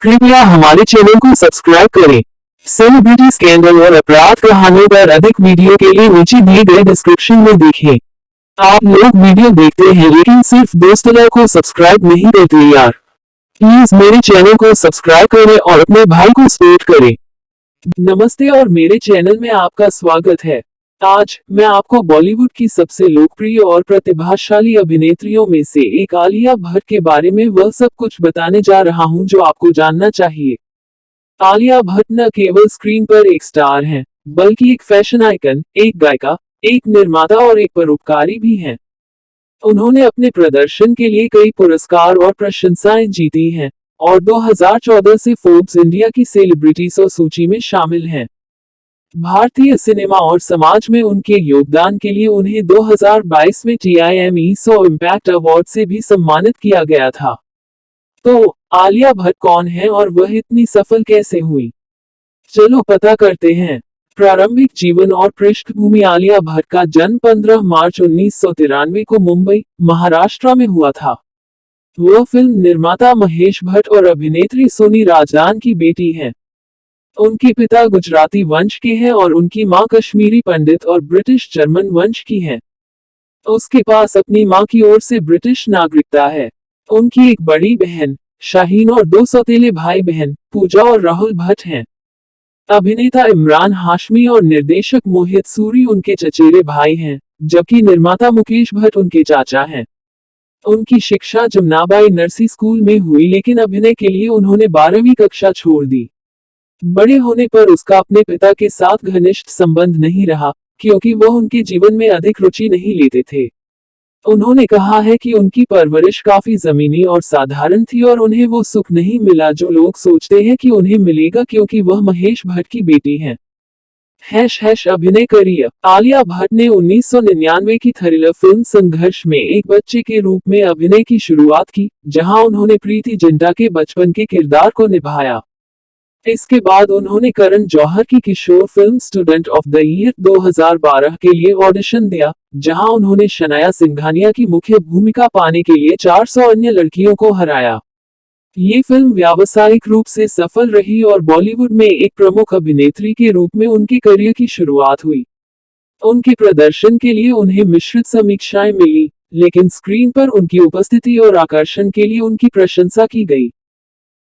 कृपया हमारे चैनल को सब्सक्राइब करें। सेलिब्रिटी स्कैंडल और अपराध कहानियों पर अधिक वीडियो के लिए नीचे दिए गए डिस्क्रिप्शन में देखें। आप लोग वीडियो देखते हैं लेकिन सिर्फ दोस्तों को सब्सक्राइब नहीं करते यार। प्लीज मेरे चैनल को सब्सक्राइब करें और अपने भाई को सपोर्ट करें। नमस्ते और मेरे चैनल में आपका स्वागत है। आज मैं आपको बॉलीवुड की सबसे लोकप्रिय और प्रतिभाशाली अभिनेत्रियों में से एक आलिया भट्ट के बारे में वह सब कुछ बताने जा रहा हूं जो आपको जानना चाहिए। आलिया भट्ट न केवल स्क्रीन पर एक स्टार हैं, बल्कि एक फैशन आइकन, एक गायिका, एक निर्माता और एक परोपकारी भी हैं। उन्होंने अपने प्रदर्शन के लिए कई पुरस्कार और प्रशंसाएं जीती हैं और 2014 से फोर्ब्स इंडिया की सेलिब्रिटीज सूची में शामिल हैं। भारतीय सिनेमा और समाज में उनके योगदान के लिए उन्हें 2022 में TIME सो इम्पैक्ट अवार्ड से भी सम्मानित किया गया था। तो आलिया भट्ट कौन है और वह इतनी सफल कैसे हुई? चलो पता करते हैं। प्रारंभिक जीवन और पृष्ठभूमि। आलिया भट्ट का जन्म 15 मार्च 1993 को मुंबई, महाराष्ट्र में हुआ था। वह फिल्म निर्माता महेश भट्ट और अभिनेत्री सोनी राजदान की बेटी हैं। उनके पिता गुजराती वंश के हैं और उनकी मां कश्मीरी पंडित और ब्रिटिश जर्मन वंश की है। उसके पास अपनी मां की ओर से ब्रिटिश नागरिकता है। उनकी एक बड़ी बहन शाहीन और दो सौतेले भाई बहन पूजा और राहुल भट्ट हैं। अभिनेता इमरान हाशमी और निर्देशक मोहित सूरी उनके चचेरे भाई हैं, जबकि निर्माता मुकेश भट्ट उनके चाचा हैं। उनकी शिक्षा जमुनाबाई नरसी स्कूल में हुई, लेकिन अभिनय के लिए उन्होंने 12वीं कक्षा छोड़ दी। बड़े होने पर उसका अपने पिता के साथ घनिष्ठ संबंध नहीं रहा, क्योंकि वह उनके जीवन में अधिक रुचि नहीं लेते थे। उन्होंने कहा है कि उनकी परवरिश काफी जमीनी और साधारण थी और उन्हें वो सुख नहीं मिला जो लोग सोचते हैं कि उन्हें मिलेगा, क्योंकि वह महेश भट्ट की बेटी हैं। अभिनय करियर। आलिया भट्ट ने 1999 की थ्रिलर फिल्म संघर्ष में एक बच्चे के रूप में अभिनय की शुरुआत की, जहां उन्होंने प्रीति जिंटा के बचपन के किरदार को निभाया। इसके बाद उन्होंने करण जौहर की किशोर film student of the year 2012 के लिए ऑडिशन दिया, जहां उन्होंने शनाया सिंघानिया की मुख्य भूमिका पाने के लिए 400 अन्य लड़कियों को हराया। ये फिल्म व्यावसायिक रूप से सफल रही और बॉलीवुड में एक प्रमुख अभिनेत्री के रूप में उनके करियर की शुरुआत हुई। उनके प्रदर्शन के लिए उन्हें मिश्रित समीक्षाएं मिली, लेकिन स्क्रीन पर उनकी उपस्थिति और आकर्षण के लिए उनकी प्रशंसा की गई।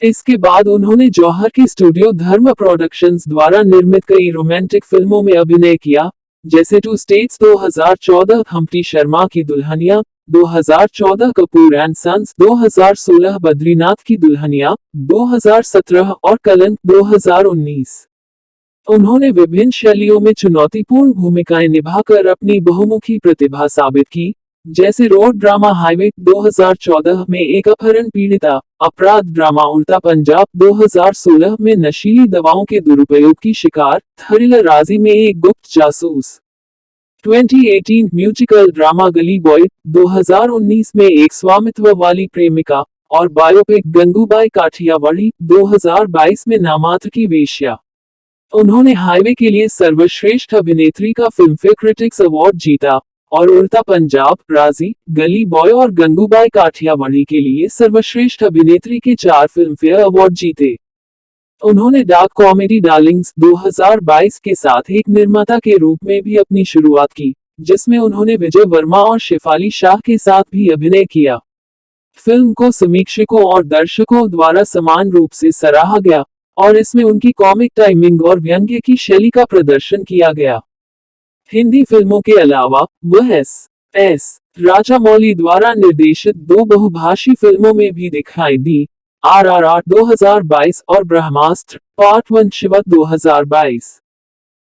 इसके बाद उन्होंने जौहर की स्टूडियो धर्म प्रोडक्शंस द्वारा निर्मित कई रोमांटिक फिल्मों में अभिनय किया, जैसे टू स्टेट्स 2014, हम्प्टी शर्मा की दुल्हनिया 2014, कपूर एंड सन्स 2016, बद्रीनाथ की दुल्हनिया 2017 और कलंक 2019। उन्होंने विभिन्न शैलियों में चुनौतीपूर्ण भूमिकाएं निभाकर अपनी बहुमुखी प्रतिभा साबित की, जैसे रोड ड्रामा हाईवे 2014 में एक अपहरण पीड़िता, अपराध ड्रामा उड़ता पंजाब 2016 में नशीली दवाओं के दुरुपयोग की शिकार, थ्रिलर राजी में एक गुप्त जासूस, 2018 म्यूजिकल ड्रामा गली बॉय 2019 में एक स्वामित्व वाली प्रेमिका और बायोपिक गंगूबाई काठियावाड़ी 2022 में नामात्र की वेश्या। उन्होंने हाईवे के लिए सर्वश्रेष्ठ अभिनेत्री का फिल्मफेयर क्रिटिक्स अवार्ड जीता और उड़ता पंजाब, राजी, गली बॉय और गंगूबाई काठियावाड़ी के लिए सर्वश्रेष्ठ अभिनेत्री के 4 फिल्मफेयर अवार्ड जीते। उन्होंने डार्क कॉमेडी डार्लिंग्स 2022 के साथ एक निर्माता के रूप में भी अपनी शुरुआत की, जिसमें उन्होंने विजय वर्मा और शेफाली शाह के साथ भी अभिनय किया। फिल्म को समीक्षकों और दर्शकों द्वारा समान रूप से सराहा गया और इसमें उनकी कॉमिक टाइमिंग और व्यंग्य की शैली का प्रदर्शन किया गया। हिंदी फिल्मों के अलावा वह एस राजामौली द्वारा निर्देशित 2 बहुभाषी फिल्मों में भी दिखाई दी, RRR 2022 और ब्रह्मास्त्र पार्ट 1 शिवा 2022।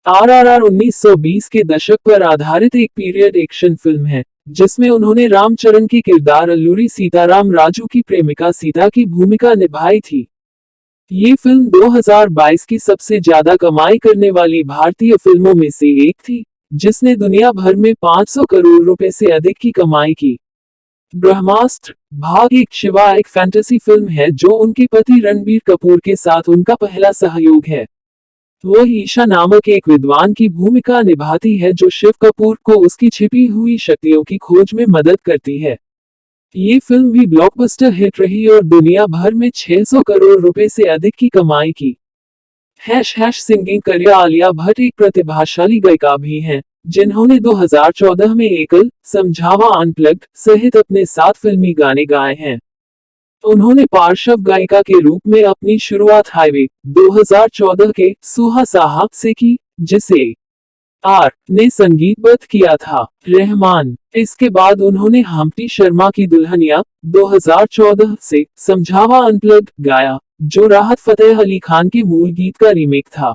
RRR 1920 के दशक पर आधारित एक पीरियड एक्शन फिल्म है, जिसमें उन्होंने रामचरण के किरदार अल्लूरी सीताराम राजू की प्रेमिका सीता की भूमिका निभाई थी। ये फिल्म 2022 की सबसे ज्यादा कमाई करने वाली भारतीय फिल्मों में से एक थी, जिसने दुनिया भर में 500 करोड़ रुपए से अधिक की कमाई की। ब्रह्मास्त्र भाग 1 शिवा एक फैंटेसी फिल्म है जो उनके पति रणबीर कपूर के साथ उनका पहला सहयोग है। वो ईशा नामक एक विद्वान की भूमिका निभाती है जो शिव कपूर को उसकी छिपी हुई शक्तियों की खोज में मदद करती है। ये फिल्म भी ब्लॉकबस्टर हिट रही और दुनिया भर में 600 करोड़ रुपए से अधिक की कमाई की। सिंगिंग करियर आलिया भट्ट एक प्रतिभाशाली गायिका भी हैं, जिन्होंने 2014 में एकल, समझावा अनप्लग्ड सहित अपने 7 फिल्मी गाने गाए हैं। उन्होंने पार्श्व गायिका के रूप में अपनी शुरुआत हाईवे 2014 के सुहा साहब से की, जिसे आर ने संगीतबद्ध किया था। रहमान। इसके बाद उन्होंने हम्प्टी शर्मा की दुल्हनिया 2014 से समझावा अनप्लग्ड गाया, जो राहत फतेह अली खान के मूल गीत का रीमेक था।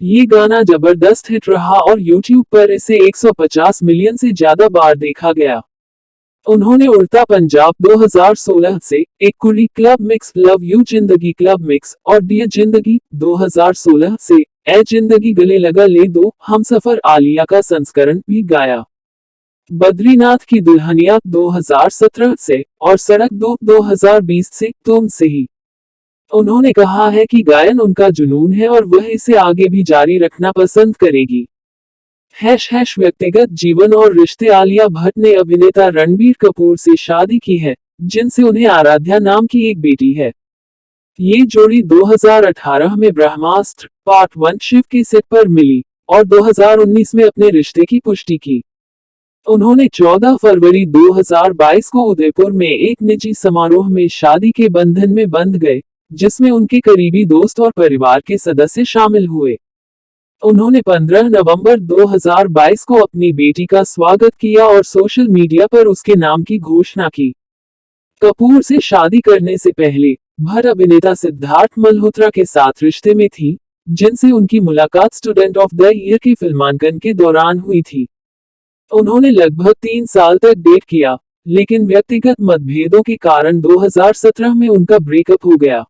ये गाना जबरदस्त हिट रहा और YouTube पर इसे 150 मिलियन से ज्यादा बार देखा गया। उन्होंने उड़ता पंजाब 2016 से, एक कुली क्लब मिक्स, लव यू जिंदगी क्लब मिक्स और डियर जिंदगी 2016 से, ए जिंदगी गले लगा ले दो हमसफर आलिया का संस्करण भी गाया। बद्रीनाथ की दुल्हनिया 2017 से और सड़क 2020 से, तुम से ही। उन्होंने कहा है कि गायन उनका जुनून है और वह इसे आगे भी जारी रखना पसंद करेगी। व्यक्तिगत जीवन और रिश्ते आलिया भट्ट ने अभिनेता रणबीर कपूर से शादी की है, जिनसे उन्हें आराध्या नाम की एक बेटी है। ये जोड़ी 2018 में ब्रह्मास्त्र पार्ट 1 शिव के सेट पर मिली और 2019 में अपने रिश्ते की पुष्टि की। उन्होंने 14 फरवरी 2022 को उदयपुर में एक निजी समारोह में शादी के बंधन में बंध गए, जिसमें उनके करीबी दोस्त और परिवार के सदस्य शामिल हुए। उन्होंने 15 नवंबर 2022 को अपनी बेटी का स्वागत किया और सोशल मीडिया पर उसके नाम की घोषणा की। कपूर से शादी करने से पहले भट्ट अभिनेता सिद्धार्थ मल्होत्रा के साथ रिश्ते में थी, जिनसे उनकी मुलाकात स्टूडेंट ऑफ द ईयर के फिल्मांकन के दौरान हुई थी। उन्होंने लगभग 3 साल तक डेट किया, लेकिन व्यक्तिगत मतभेदों के कारण 2017 में उनका ब्रेकअप हो गया।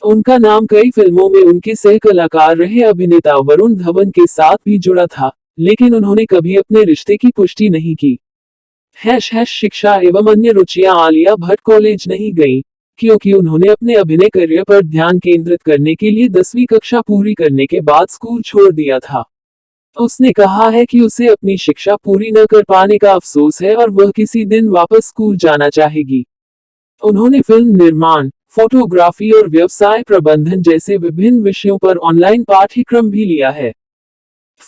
उनका नाम कई फिल्मों में उनके सह कलाकार रहे अभिनेता वरुण धवन के साथ भी जुड़ा था, लेकिन उन्होंने कभी अपने रिश्ते की पुष्टि नहीं की। शिक्षा एवं अन्य रुचियां आलिया भट्ट कॉलेज नहीं गईं, क्योंकि उन्होंने अपने अभिनय करियर पर ध्यान केंद्रित करने के लिए 10वीं कक्षा पूरी करने के बाद स्कूल छोड़ दिया था। उसने कहा है कि उसे अपनी शिक्षा पूरी न कर पाने का अफसोस है और वह किसी दिन वापस स्कूल जाना चाहेगी। उन्होंने फिल्म निर्माण, फोटोग्राफी और व्यवसाय प्रबंधन जैसे विभिन्न विषयों पर ऑनलाइन पाठ्यक्रम भी लिया है।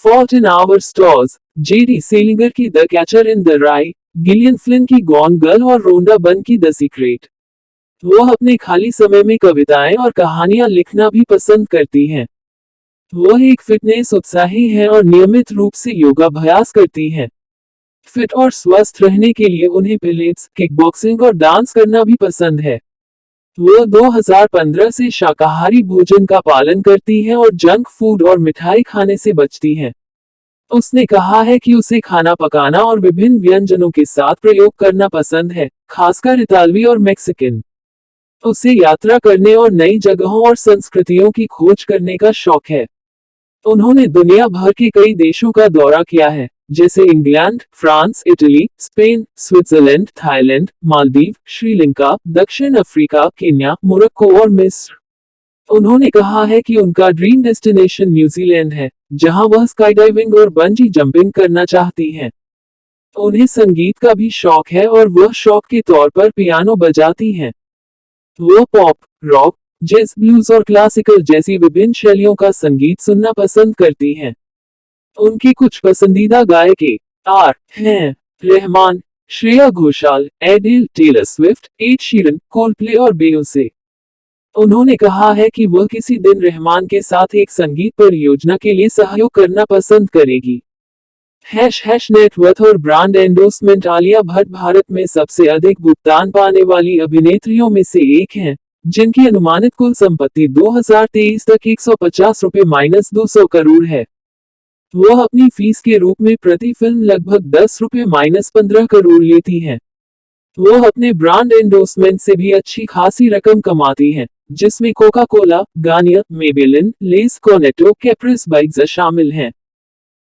Fault in our stars, JD Salinger की the catcher in the rye, Gillian Flynn की गॉन गर्ल और रोंडा बर्न की द सीक्रेट। वह अपने खाली समय में कविताएं और कहानियां लिखना भी पसंद करती हैं। वह एक फिटनेस उत्साही है और नियमित रूप से योगाभ्यास करती हैं। फिट और स्वस्थ रहने के लिए उन्हें पिलेट्स, किकबॉक्सिंग और डांस करना भी पसंद है। वह 2015 से शाकाहारी भोजन का पालन करती है और जंक फूड और मिठाई खाने से बचती है। उसने कहा है कि उसे खाना पकाना और विभिन्न व्यंजनों के साथ प्रयोग करना पसंद है, खासकर इतालवी और मैक्सिकन। उसे यात्रा करने और नई जगहों और संस्कृतियों की खोज करने का शौक है। उन्होंने दुनिया भर के कई देशों का दौरा किया है, जैसे England, France, Italy, Spain, Switzerland, Thailand, Maldives, Sri Lanka, दक्षिण अफ्रीका, केन्या, मोरक्को और मिस्र। उन्होंने कहा है कि उनका ड्रीम डेस्टिनेशन न्यूजीलैंड है, जहां वह स्काईडाइविंग और बंजी जंपिंग करना चाहती हैं। उन्हें संगीत का भी शौक है और वह शौक के तौर पर पियानो बजाती हैं। वह पॉप, रॉक, जैज, ब्लूज और क्लासिकल जैसी विभिन्न शैलियों का संगीत सुनना पसंद करती हैं। उनकी कुछ पसंदीदा गायक आर हैं Rahman, Shreya Ghoshal, Adele, Taylor Swift, Ed Sheeran, Coldplay और बेयोंसे। उन्होंने कहा है कि वह किसी दिन रहमान के साथ एक संगीत परियोजना के लिए सहयोग करना पसंद करेगी। नेटवर्थ और ब्रांड एंडोर्समेंट आलिया भट्ट भारत में सबसे अधिक भुगतान पाने वाली अभिनेत्रियों में से एक हैं, जिनकी अनुमानित कुल संपत्ति 2023 तक 150 रुपए -200 करोड़ है। वह अपनी फीस के रूप में प्रति फिल्म लगभग 10 रुपए -15 करोड़ लेती हैं। वह अपने ब्रांड एंडोर्समेंट से भी अच्छी खासी रकम कमाती हैं, जिसमें Coca Cola, Garnier, Maybelline, Lay's, Cornetto, Caprese bikes शामिल हैं।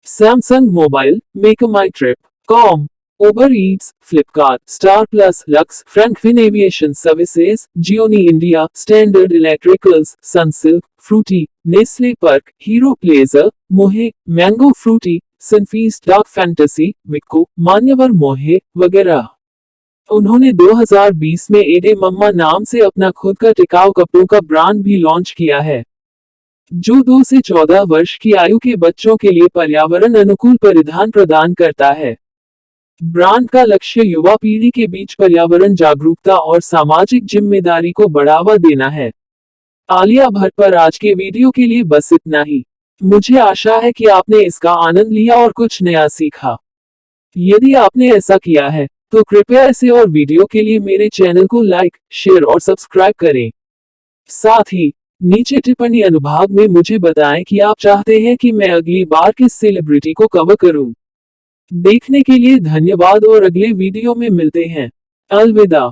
Samsung mobile, make my trip, com, Uber Eats, Flipkart, Star Plus, Lux, Frankfinn aviation services, Gionee India, Standard Electricals, Sunsilk, Frooti, Nestle Perk, Hero Pleasure, Mohey, mango Frooti, Sunfeast, Dark Fantasy, Vicco, Manyavar Mohey वगैरह। उन्होंने 2020 में एडे मम्मा नाम से अपना खुद का टिकाऊ कपड़ों का ब्रांड भी लॉन्च किया है, जो 2 से 14 वर्ष की आयु के बच्चों के लिए पर्यावरण अनुकूल परिधान प्रदान करता है। ब्रांड का लक्ष्य युवा पीढ़ी के बीच पर्यावरण जागरूकता और सामाजिक जिम्मेदारी को बढ़ावा देना है। आलिया भट्ट पर आज के वीडियो के लिए बस इतना ही। मुझे आशा है कि आपने इसका आनंद लिया और कुछ नया सीखा। यदि आपने ऐसा किया है, तो कृपया ऐसे और वीडियो के लिए मेरे चैनल को लाइक, शेयर और सब्सक्राइब करें। साथ ही नीचे टिप्पणी अनुभाग में मुझे बताएं कि आप चाहते हैं कि मैं अगली बार किस सेलिब्रिटी को कवर करूं। देखने के लिए धन्यवाद और अगले वीडियो में मिलते हैं। अलविदा।